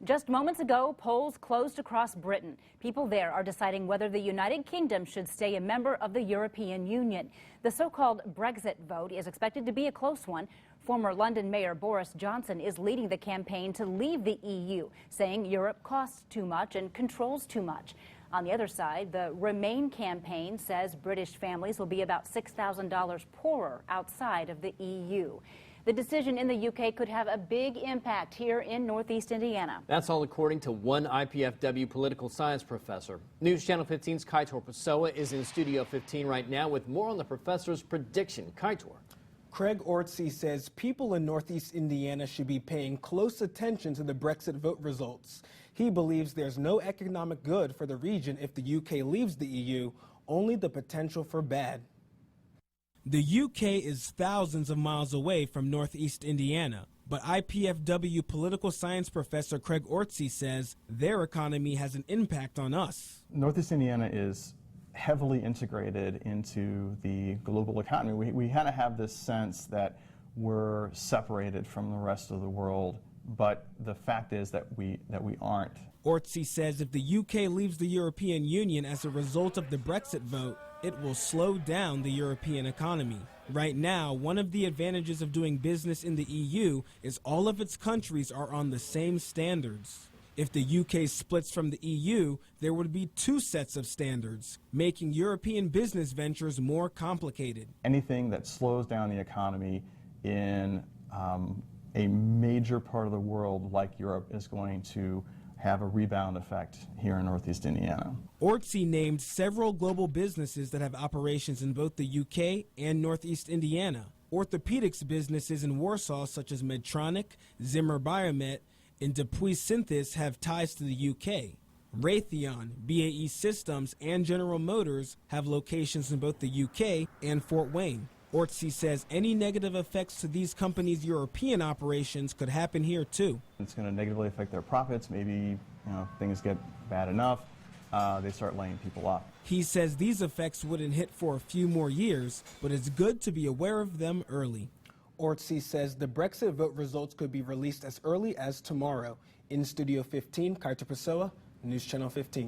Just moments ago, polls closed across Britain. People there are deciding whether the United Kingdom should stay a member of the European Union. The so-called Brexit vote is expected to be a close one. Former London Mayor Boris Johnson is leading the campaign to leave the EU, saying Europe costs too much and controls too much. On the other side, the Remain campaign says British families will be about $6,000 poorer outside of the EU. The decision in the UK could have a big impact here in Northeast Indiana. That's all according to one IPFW political science professor. News Channel 15's Kaitor Pessoa is in Studio 15 right now with more on the professor's prediction. Kaitor. Craig Ortsey says people in Northeast Indiana should be paying close attention to the Brexit vote results. He believes there's no economic good for the region if the UK leaves the EU, only the potential for bad. The UK is thousands of miles away from Northeast Indiana, but IPFW political science professor Craig Ortsey says their economy has an impact on us. Northeast Indiana is heavily integrated into the global economy. We kind of have this sense that we're separated from the rest of the world, but the fact is that we aren't. Ortsey says if the UK leaves the European Union as a result of the Brexit vote, it will slow down the European economy. Right now, one of the advantages of doing business in the EU is all of its countries are on the same standards. If the UK splits from the EU, there would be two sets of standards, making European business ventures more complicated. Anything that slows down the economy in a major part of the world like Europe is going to have a rebound effect here in Northeast Indiana. Ortsey named several global businesses that have operations in both the UK and Northeast Indiana. Orthopedics businesses in Warsaw such as Medtronic, Zimmer Biomet, and Depuis Synthes have ties to the UK. Raytheon, BAE Systems, and General Motors have locations in both the UK and Fort Wayne. Ortsey says any negative effects to these companies' European operations could happen here too. It's going to negatively affect their profits. Maybe things get bad enough, they start laying people off. He says these effects wouldn't hit for a few more years, but it's good to be aware of them early. Ortsey says the Brexit vote results could be released as early as tomorrow. In Studio 15, Kaitor Pessoa, News Channel 15.